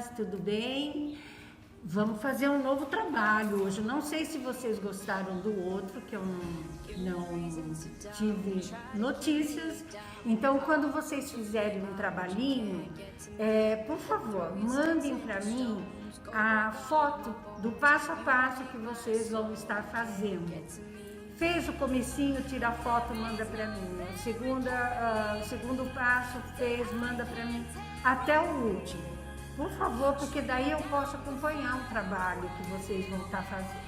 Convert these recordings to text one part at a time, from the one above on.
meninas, tudo bem? Vamos fazer um novo trabalho hoje. Não sei se vocês gostaram do outro, que eu não tive notícias. Então, quando vocês fizerem um trabalhinho, por favor, mandem para mim a foto do passo a passo que vocês vão estar fazendo. Fez o comecinho, tira a foto, manda para mim. O segundo passo fez, manda para mim, até o último. Por favor, porque daí eu posso acompanhar o trabalho que vocês vão estar fazendo.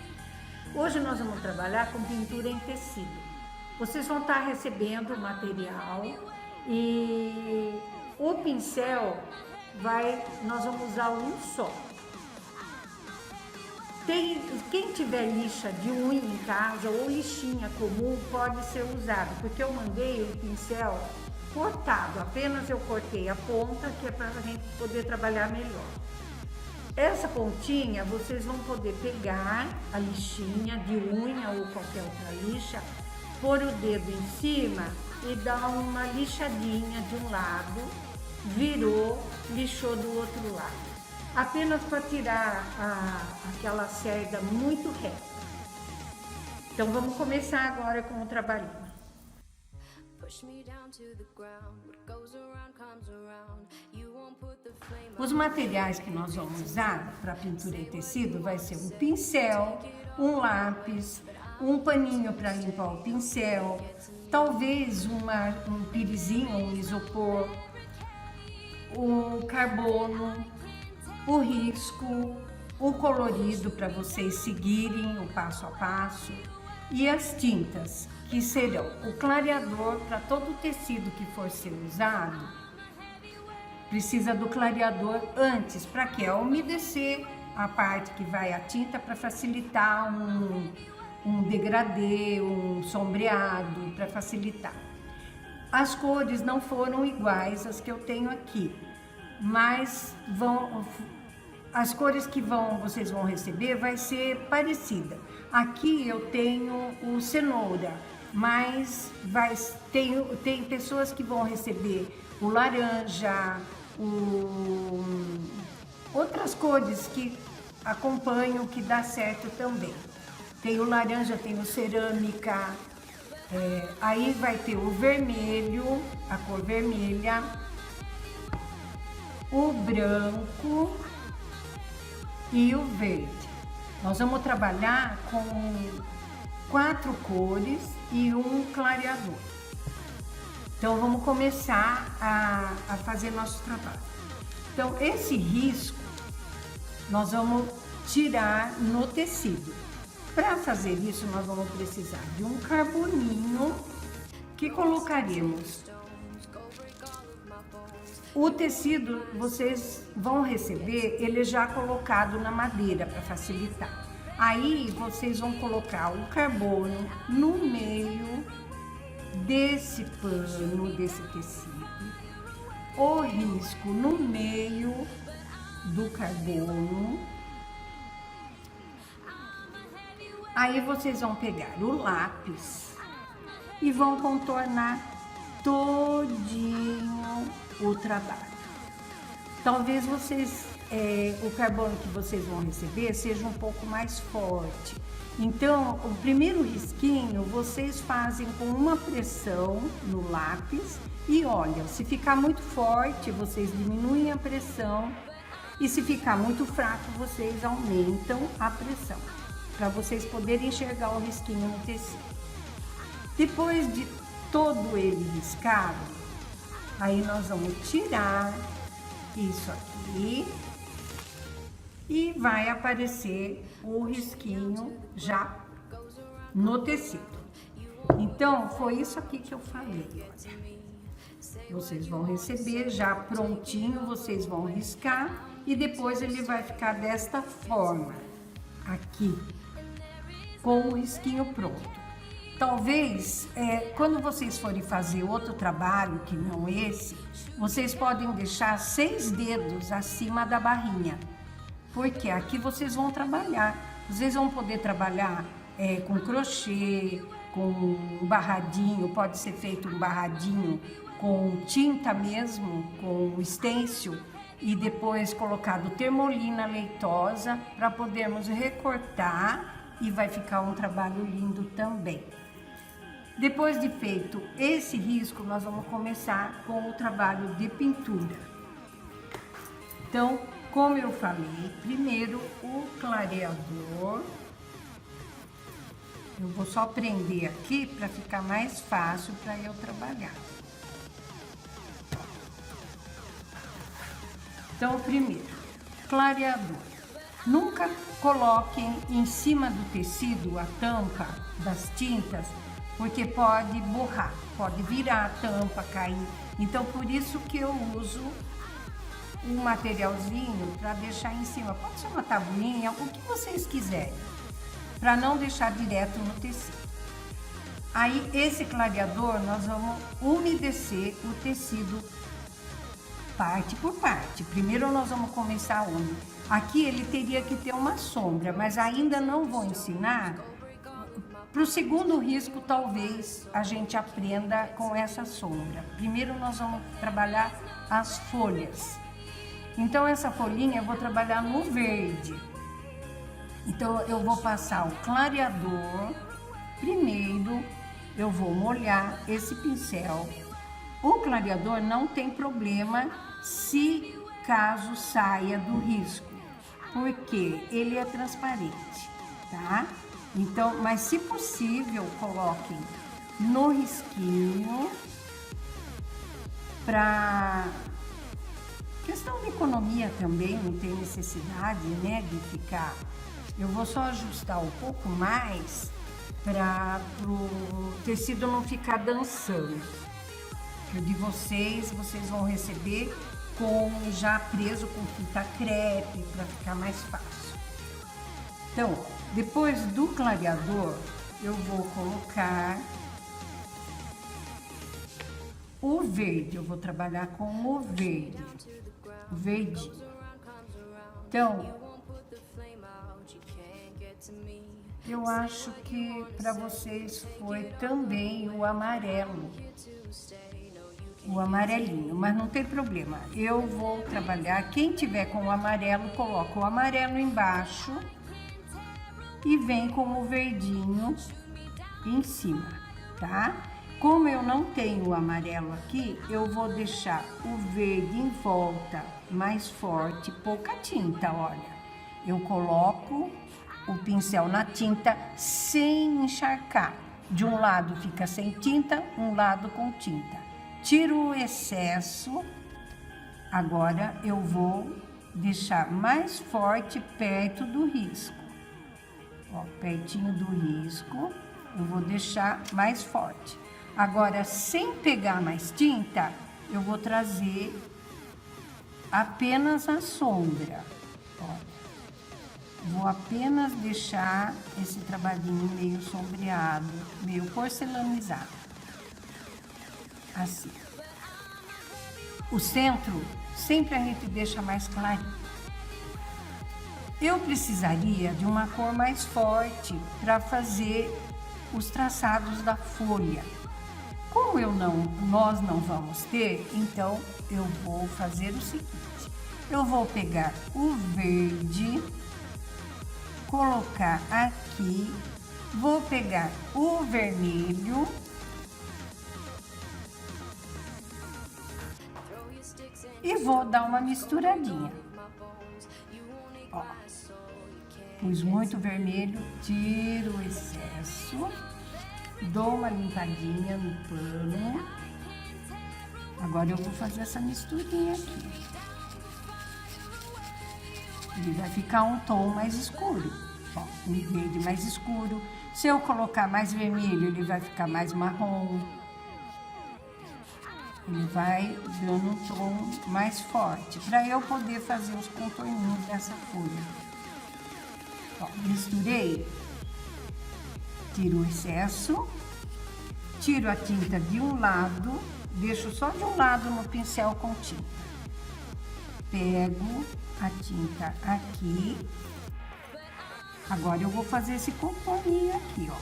Hoje nós vamos trabalhar com pintura em tecido. Vocês vão estar recebendo o material e o pincel nós vamos usar um só. Quem tiver lixa de unha em casa ou lixinha comum pode ser usado, porque eu mandei o pincel cortado, apenas eu cortei a ponta, que é para a gente poder trabalhar melhor. Essa pontinha vocês vão poder pegar a lixinha de unha ou qualquer outra lixa, pôr o dedo em cima e dar uma lixadinha de um lado, virou, lixou do outro lado. Apenas para tirar aquela cerda muito reta. Então vamos começar agora com o trabalhinho. Os materiais que nós vamos usar para pintura em tecido vai ser um pincel, um lápis, um paninho para limpar o pincel, talvez um pirizinho, um isopor, o carbono, o risco, o colorido para vocês seguirem o passo a passo e as tintas, que serão o clareador para todo o tecido que for ser usado. Precisa do clareador antes, para que ao umedecer a parte que vai a tinta, para facilitar um degradê, um sombreado, para facilitar. As cores não foram iguais às que eu tenho aqui, mas as cores que vocês vão receber vai ser parecida. Aqui eu tenho o cenoura, mas tem pessoas que vão receber o laranja, outras cores que acompanham, que dá certo também. Tem o laranja, tem o cerâmica, aí vai ter o vermelho, a cor vermelha, o branco e o verde. Nós vamos trabalhar com 4 cores e um clareador. Então vamos começar a fazer nosso trabalho. Então esse risco nós vamos tirar no tecido. Para fazer isso nós vamos precisar de um carboninho que colocaremos. O tecido vocês vão receber ele já colocado na madeira para facilitar. Aí vocês vão colocar o carbono no meio desse pano, desse tecido, o risco no meio do carbono. Aí vocês vão pegar o lápis e vão contornar todinho o trabalho. Talvez o carbono que vocês vão receber seja um pouco mais forte. Então, o primeiro risquinho vocês fazem com uma pressão no lápis e olha, se ficar muito forte, vocês diminuem a pressão e se ficar muito fraco, vocês aumentam a pressão, para vocês poderem enxergar o risquinho no tecido. Depois de todo ele riscado, aí nós vamos tirar isso aqui e vai aparecer o risquinho já no tecido. Então, foi isso aqui que eu falei, olha. Vocês vão receber já prontinho, vocês vão riscar e depois ele vai ficar desta forma, aqui, com o risquinho pronto. Talvez, quando vocês forem fazer outro trabalho, que não esse, vocês podem deixar 6 dedos acima da barrinha, porque aqui vocês vão trabalhar. Vocês vão poder trabalhar com crochê, com um barradinho, pode ser feito um barradinho com tinta mesmo, com stencil, e depois colocado termolina leitosa para podermos recortar e vai ficar um trabalho lindo também. Depois de feito esse risco, nós vamos começar com o trabalho de pintura. Então, como eu falei, primeiro o clareador. Eu vou só prender aqui para ficar mais fácil para eu trabalhar. Então, primeiro, clareador. Nunca coloquem em cima do tecido a tampa das tintas, porque pode borrar, pode virar a tampa, cair. Então, por isso que eu uso um materialzinho para deixar em cima. Pode ser uma tabuinha, o que vocês quiserem, para não deixar direto no tecido. Aí, esse clareador, nós vamos umedecer o tecido parte por parte. Primeiro nós vamos começar onde? Aqui ele teria que ter uma sombra, mas ainda não vou ensinar. Para o segundo risco, talvez a gente aprenda com essa sombra. Primeiro nós vamos trabalhar as folhas. Então essa folhinha eu vou trabalhar no verde. Então eu vou passar o clareador. Primeiro eu vou molhar esse pincel. O clareador não tem problema se caso saia do risco, porque ele é transparente, tá? Então, mas se possível, coloquem no risquinho para questão de economia também, não tem necessidade, né, de ficar. Eu vou só ajustar um pouco mais para o tecido não ficar dançando. O de vocês vão receber com já preso com fita crepe para ficar mais fácil. Então, depois do clareador, eu vou colocar o verde. Eu vou trabalhar com o verde, o verdinho. Então, eu acho que para vocês foi também o amarelo. O amarelinho, mas não tem problema. Eu vou trabalhar, quem tiver com o amarelo, coloca o amarelo embaixo e vem com o verdinho em cima, tá? Como eu não tenho o amarelo aqui, eu vou deixar o verde em volta mais forte, pouca tinta, olha. Eu coloco o pincel na tinta sem encharcar. De um lado fica sem tinta, um lado com tinta. Tiro o excesso, agora eu vou deixar mais forte perto do risco. Ó, pertinho do risco, eu vou deixar mais forte. Agora, sem pegar mais tinta, eu vou trazer apenas a sombra. Ó, vou apenas deixar esse trabalhinho meio sombreado, meio porcelanizado. Assim. O centro, sempre a gente deixa mais clarinho. Eu precisaria de uma cor mais forte para fazer os traçados da folha. Como nós não vamos ter, então eu vou fazer o seguinte. Eu vou pegar o verde, colocar aqui, vou pegar o vermelho, e vou dar uma misturadinha. Ó, pus muito vermelho, tiro o excesso, dou uma limpadinha no pano. Agora eu vou fazer essa misturinha aqui. Ele vai ficar um tom mais escuro. Ó, um verde mais escuro. Se eu colocar mais vermelho, ele vai ficar mais marrom. Ele vai dando um tom mais forte, para eu poder fazer os contorninhos dessa folha. Ó, misturei, tiro o excesso, tiro a tinta de um lado, deixo só de um lado no pincel com tinta. Pego a tinta aqui. Agora eu vou fazer esse contorninho aqui, ó.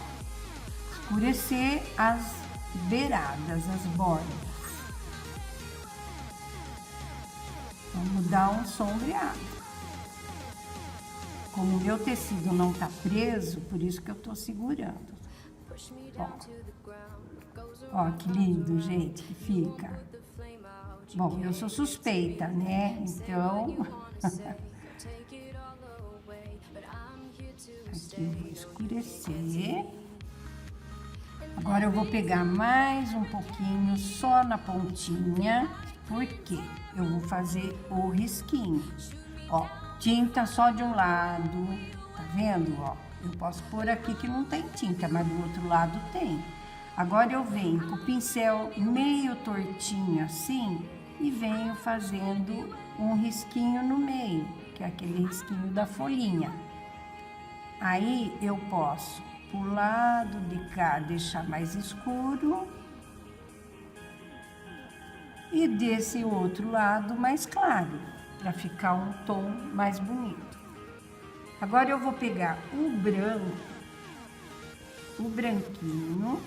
Escurecer as beiradas, as bordas. Vamos dar um sombreado. Como o meu tecido não tá preso, por isso que eu tô segurando. Ó, que lindo, gente, que fica. Bom, eu sou suspeita, né? Então... Aqui eu vou escurecer. Agora eu vou pegar mais um pouquinho só na pontinha, porque eu vou fazer o risquinho. Ó, tinta só de um lado, tá vendo? Ó, eu posso pôr aqui que não tem tinta, mas do outro lado tem. Agora eu venho com o pincel meio tortinho assim e venho fazendo um risquinho no meio, que é aquele risquinho da folhinha. Aí eu posso, pro lado de cá, deixar mais escuro e desse outro lado mais claro, para ficar um tom mais bonito. Agora eu vou pegar o branco, o branquinho.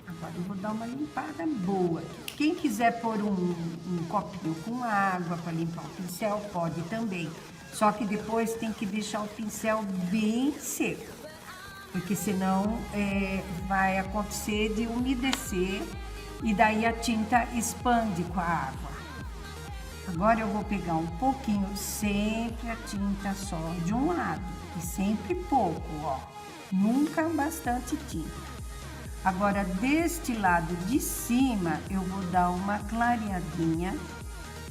Agora eu vou dar uma limpada boa. Quem quiser pôr um copinho com água para limpar o pincel, pode também. Só que depois tem que deixar o pincel bem seco, porque senão vai acontecer de umedecer e daí a tinta expande com a água. Agora eu vou pegar um pouquinho, sempre a tinta só de um lado, e sempre pouco, ó. Nunca bastante tinta. Agora, deste lado de cima, eu vou dar uma clareadinha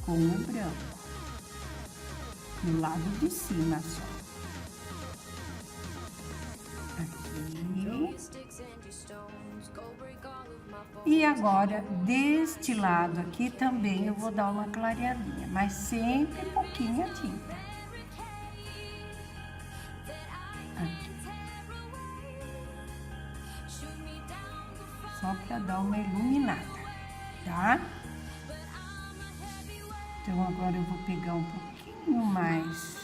com o branco. No lado de cima só. Aqui. E agora, deste lado aqui também eu vou dar uma clareadinha, mas sempre pouquinha tinta. Aqui. Só para dar uma iluminada, tá? Então, agora eu vou pegar um pouquinho mais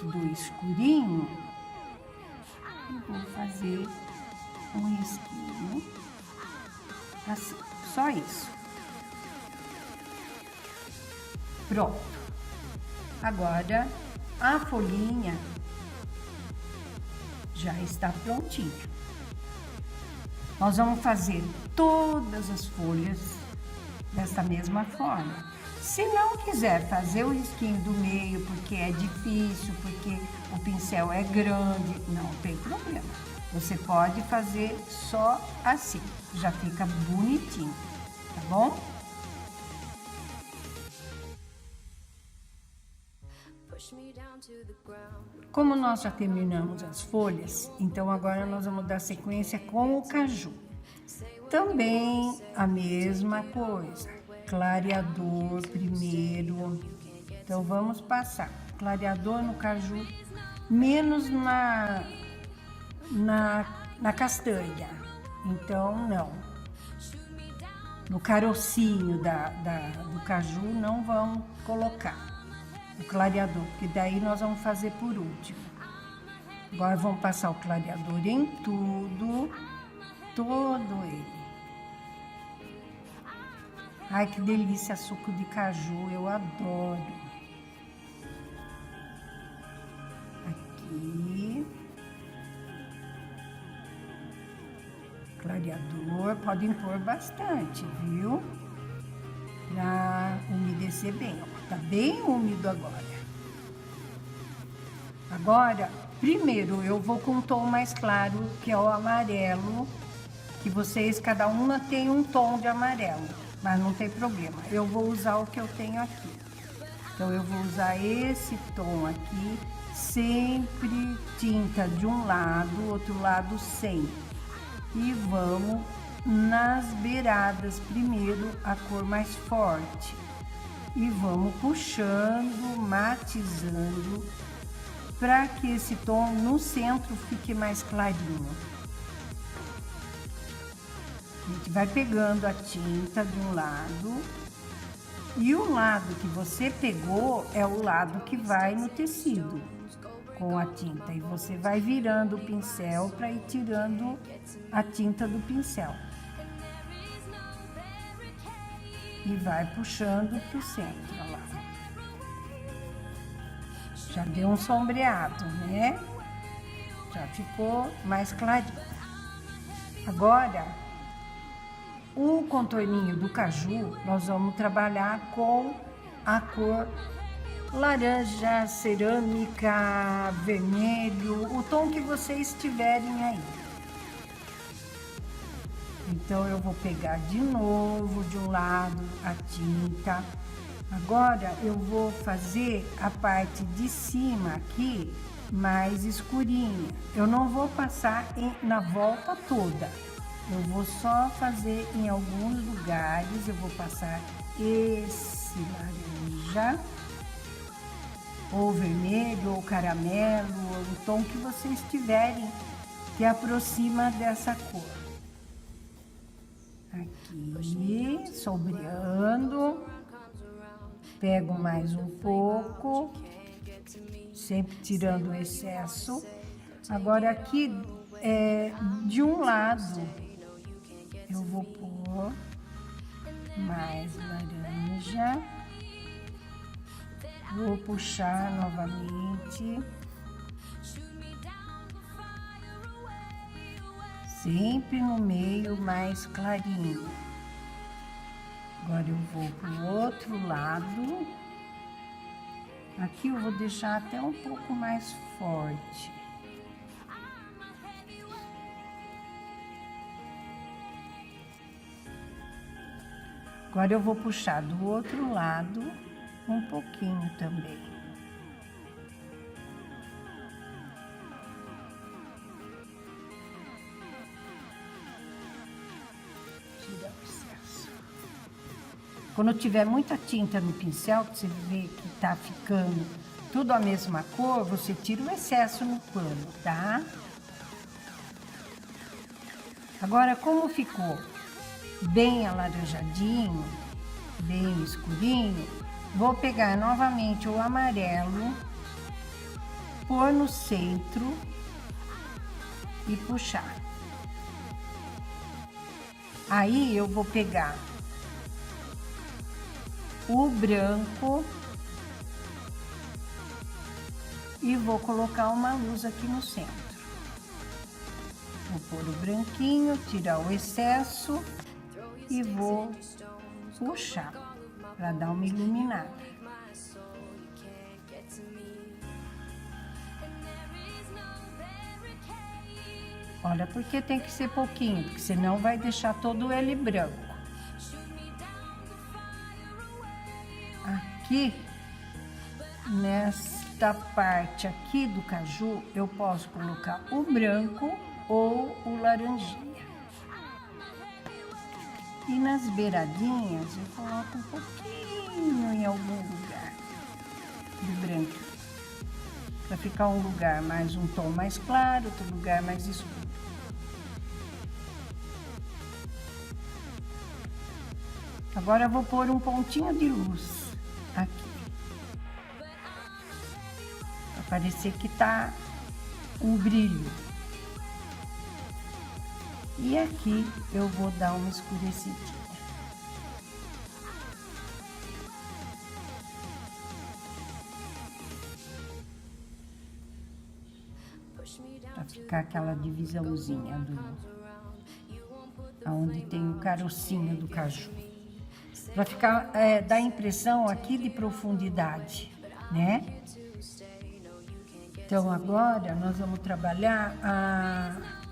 do escurinho e vou fazer um risquinho, assim, só isso. Pronto. Agora, a folhinha já está prontinha. Nós vamos fazer todas as folhas dessa mesma forma. Se não quiser fazer o risquinho do meio, porque é difícil, porque o pincel é grande, não tem problema. Você pode fazer só assim, já fica bonitinho, tá bom? Como nós já terminamos as folhas, então agora nós vamos dar sequência com o caju. Também a mesma coisa, clareador primeiro. Então vamos passar clareador no caju, menos na castanha. Então não. No carocinho do caju não vamos colocar o clareador, porque daí nós vamos fazer por último. Agora vamos passar o clareador em tudo, todo ele. Ai, que delícia, suco de caju, eu adoro. Aqui. Clareador, podem pôr bastante, viu? Pra umedecer bem, ó. Tá bem úmido agora. Agora, primeiro eu vou com um tom mais claro, que é o amarelo, que vocês, cada uma tem um tom de amarelo, mas não tem problema. Eu vou usar o que eu tenho aqui. Então, eu vou usar esse tom aqui, sempre tinta de um lado, outro lado sem. E vamos nas beiradas primeiro, a cor mais forte. E vamos puxando, matizando, para que esse tom no centro fique mais clarinho. A gente vai pegando a tinta de um lado, e o lado que você pegou é o lado que vai no tecido com a tinta. E você vai virando o pincel para ir tirando a tinta do pincel. E vai puxando para o centro, olha lá. Já deu um sombreado, né? Já ficou mais clarinho. Agora, o contorninho do caju, nós vamos trabalhar com a cor laranja, cerâmica, vermelho, o tom que vocês tiverem aí. Então, eu vou pegar de novo de um lado a tinta. Agora, eu vou fazer a parte de cima aqui mais escurinha. Eu não vou passar na volta toda. Eu vou só fazer em alguns lugares. Eu vou passar esse laranja, ou vermelho, ou caramelo, ou o tom que vocês tiverem que aproxima dessa cor. Aqui, sombreando, pego mais um pouco, sempre tirando o excesso. Agora aqui, de um lado, eu vou pôr mais laranja, vou puxar novamente. Sempre no meio mais clarinho. Agora eu vou para o outro lado. Aqui eu vou deixar até um pouco mais forte. Agora eu vou puxar do outro lado um pouquinho também. Quando tiver muita tinta no pincel, que você vê que tá ficando tudo a mesma cor, você tira o excesso no pano, tá? Agora, como ficou bem alaranjadinho, bem escurinho, vou pegar novamente o amarelo, pôr no centro e puxar. Aí eu vou pegar o branco e vou colocar uma luz aqui no centro. Vou pôr o branquinho, tirar o excesso e vou puxar para dar uma iluminada. Olha, porque tem que ser pouquinho, porque senão vai deixar todo ele branco. Aqui, nesta parte aqui do caju, eu posso colocar o branco ou o laranjinha. E nas beiradinhas, eu coloco um pouquinho em algum lugar de branco. Para ficar um lugar mais um tom mais claro, outro lugar mais escuro. Agora eu vou pôr um pontinho de luz aqui, para parecer que tá um brilho. E aqui eu vou dar uma escurecidinha. Para ficar aquela divisãozinha onde tem o carocinho do caju. Vai ficar, dá a impressão aqui de profundidade, né? Então, agora nós vamos trabalhar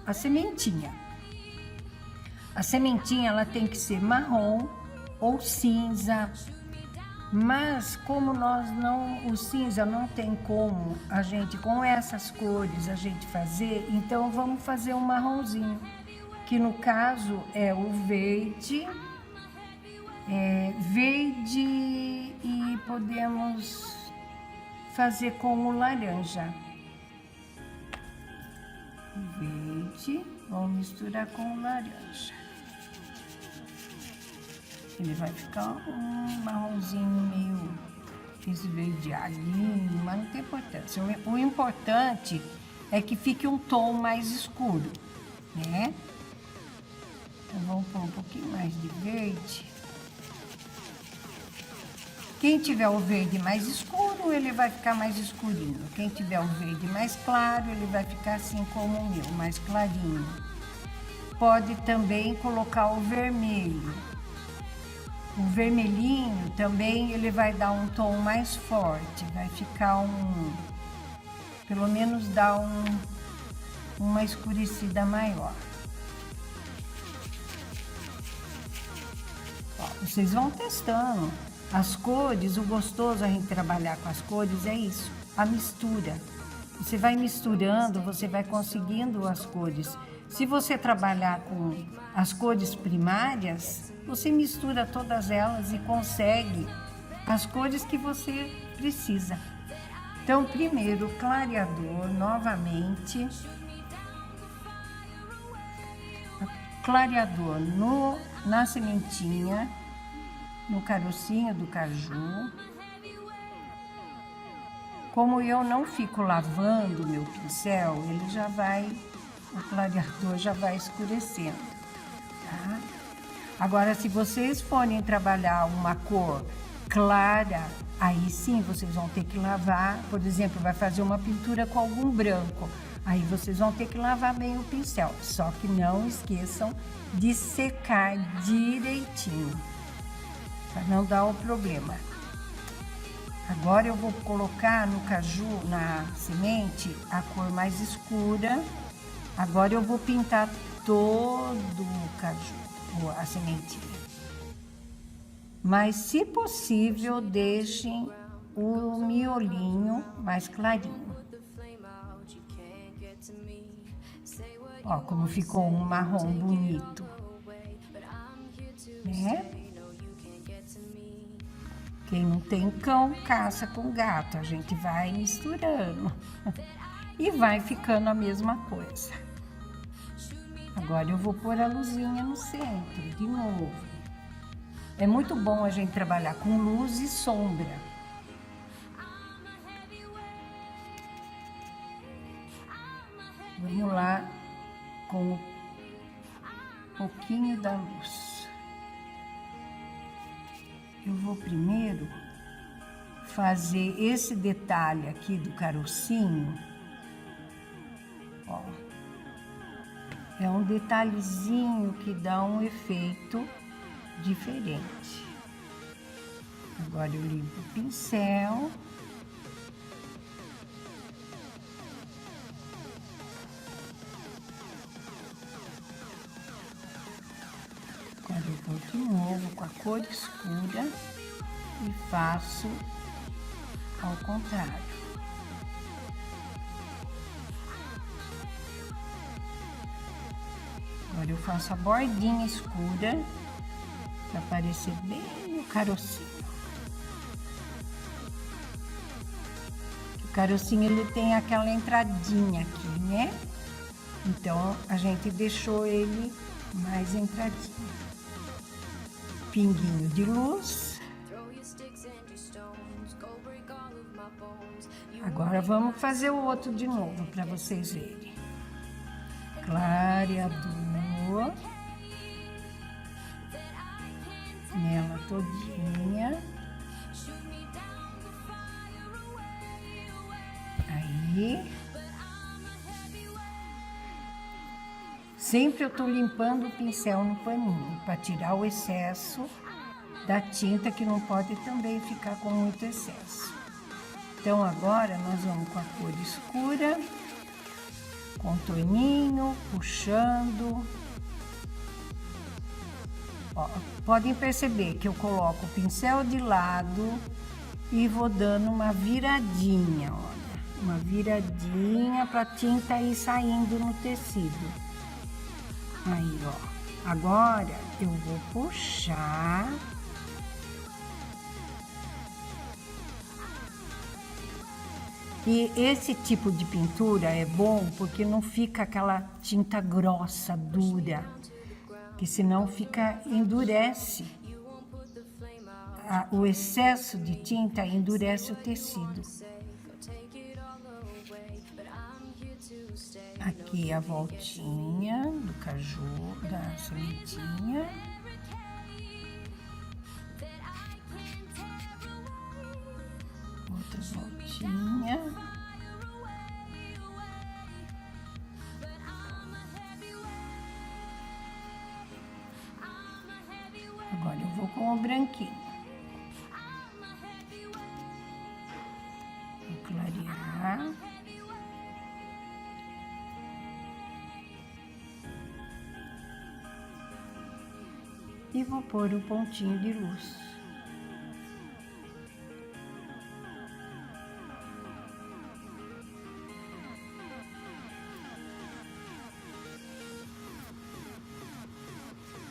a sementinha. A sementinha, ela tem que ser marrom ou cinza, mas como o cinza não tem como a gente, com essas cores, a gente fazer, então vamos fazer um marronzinho, que no caso é o verde, e podemos fazer com o laranja. O verde, vamos misturar com o laranja. Ele vai ficar um marronzinho meio esverdeadinho, mas não tem importância. O importante é que fique um tom mais escuro, né? Então, vamos pôr um pouquinho mais de verde. Quem tiver o verde mais escuro, ele vai ficar mais escurinho. Quem tiver o verde mais claro, ele vai ficar assim como o meu, mais clarinho. Pode também colocar o vermelho. O vermelhinho também ele vai dar um tom mais forte, vai ficar pelo menos dar uma escurecida maior. Ó, vocês vão testando. As cores, o gostoso a gente trabalhar com as cores é isso, a mistura. Você vai misturando, você vai conseguindo as cores. Se você trabalhar com as cores primárias, você mistura todas elas e consegue as cores que você precisa. Então, primeiro, clareador, novamente. Clareador na sementinha, no carocinho do caju. Como eu não fico lavando o meu pincel, o clareador já vai escurecendo, tá? Agora, se vocês forem trabalhar uma cor clara, aí sim vocês vão ter que lavar. Por exemplo, vai fazer uma pintura com algum branco, aí vocês vão ter que lavar bem o pincel. Só que não esqueçam de secar direitinho, para não dar o problema. Agora eu vou colocar no caju, na semente, a cor mais escura. Agora eu vou pintar todo o caju, a sementinha. Mas, se possível, deixem o miolinho mais clarinho. Ó, como ficou um marrom bonito, né? Quem não tem cão, caça com gato. A gente vai misturando e vai ficando a mesma coisa. Agora eu vou pôr a luzinha no centro, de novo. É muito bom a gente trabalhar com luz e sombra. Vamos lá com um pouquinho da luz. Eu vou primeiro fazer esse detalhe aqui do carocinho. Ó, é um detalhezinho que dá um efeito diferente. Agora eu limpo o pincel. Agora eu vou de novo com a cor escura e faço ao contrário. Agora eu faço a bordinha escura para aparecer bem o carocinho. O carocinho ele tem aquela entradinha aqui, né? Então a gente deixou ele mais entradinho. Pinguinho de luz. Agora vamos fazer o outro de novo para vocês verem. Clareador nela todinha. Aí. Sempre eu tô limpando o pincel no paninho para tirar o excesso da tinta, que não pode também ficar com muito excesso. Então agora nós vamos com a cor escura, contorninho, puxando. Ó, podem perceber que eu coloco o pincel de lado e vou dando uma viradinha, olha. Uma viradinha para a tinta ir saindo no tecido. Aí, ó. Agora eu vou puxar. E esse tipo de pintura é bom porque não fica aquela tinta grossa, dura, que senão endurece. O excesso de tinta endurece o tecido. Aqui a voltinha do caju, da sementinha. com o branquinho. Vou clarear. E vou pôr o pontinho de luz.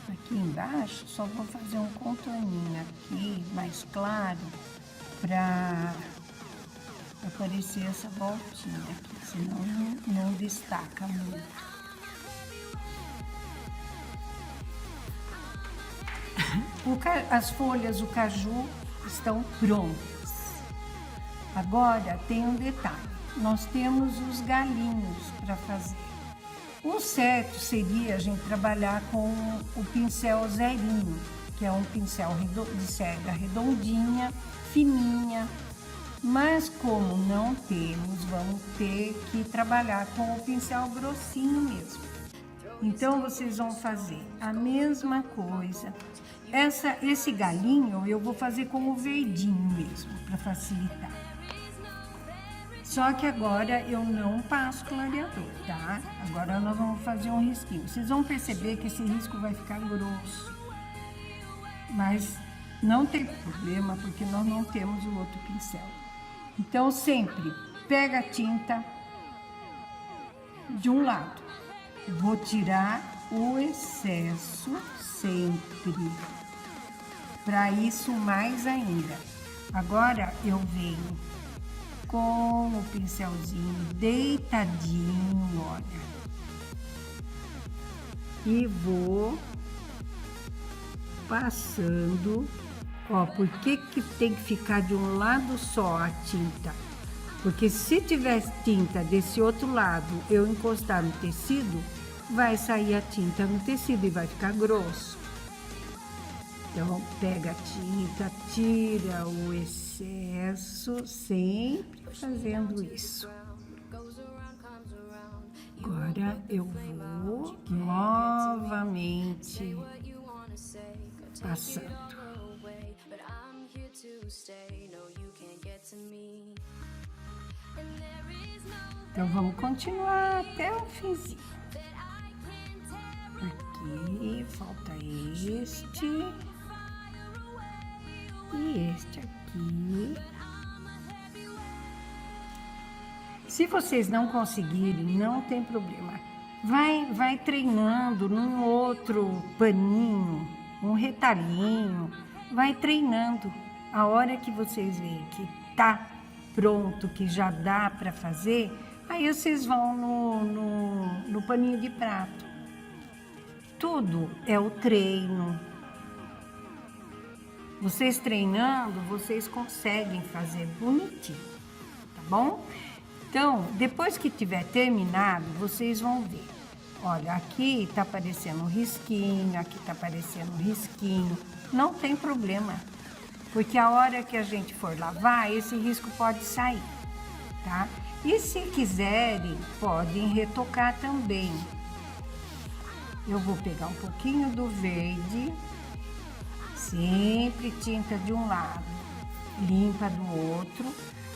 Aqui embaixo, só vou fazer um contorninho aqui, mais claro, para aparecer essa voltinha aqui, senão não destaca muito. As folhas, o caju, estão prontas. Agora tem um detalhe, nós temos os galinhos para fazer. O certo seria a gente trabalhar com o pincel zerinho, que é um pincel de cera redondinha, fininha, mas como não temos, vamos ter que trabalhar com o pincel grossinho mesmo. Então vocês vão fazer a mesma coisa. Esse galinho eu vou fazer com o verdinho mesmo, para facilitar. Só que agora eu não passo clareador, tá? Agora nós vamos fazer um risquinho. Vocês vão perceber que esse risco vai ficar grosso. Mas não tem problema, porque nós não temos o outro pincel. Então sempre pega a tinta de um lado. Vou tirar o excesso sempre. Para isso mais ainda. Agora eu venho com o pincelzinho deitadinho, olha. E vou passando, ó, por que tem que ficar de um lado só a tinta? Porque se tiver tinta desse outro lado, eu encostar no tecido, vai sair a tinta no tecido e vai ficar grosso. Então, pega a tinta, tira o excesso, sempre fazendo isso. Agora eu vou novamente passando. Então, vamos continuar até o finzinho. Aqui, falta este. E este aqui. Se vocês não conseguirem, não tem problema. Vai treinando num outro paninho, um retalhinho. Vai treinando. A hora que vocês veem que tá pronto, que já dá para fazer, aí vocês vão no paninho de prato. Tudo é o treino. Vocês treinando, vocês conseguem fazer bonitinho, tá bom? Então, depois que tiver terminado, vocês vão ver. Olha, aqui tá aparecendo um risquinho, aqui tá aparecendo um risquinho. Não tem problema, porque a hora que a gente for lavar, esse risco pode sair, tá? E se quiserem, podem retocar também. Eu vou pegar um pouquinho do verde. Sempre tinta de um lado, limpa do outro.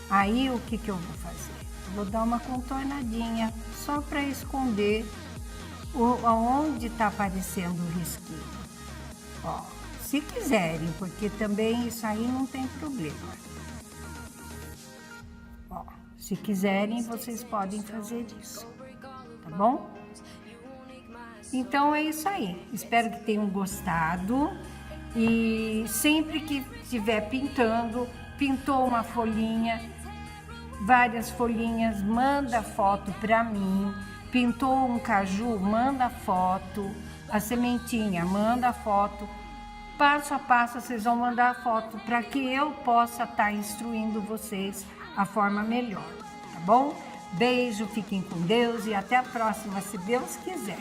Aí o que eu vou fazer? Vou dar uma contornadinha só para esconder onde está aparecendo o risquinho. Ó, se quiserem, porque também isso aí não tem problema. Ó, se quiserem, vocês podem fazer isso, tá bom? Então é isso aí. Espero que tenham gostado. E sempre que estiver pintando, pintou uma folhinha, várias folhinhas, manda foto para mim. Pintou um caju, manda foto. A sementinha, manda foto. Passo a passo, vocês vão mandar foto para que eu possa estar instruindo vocês a forma melhor, tá bom? Beijo, fiquem com Deus e até a próxima, se Deus quiser.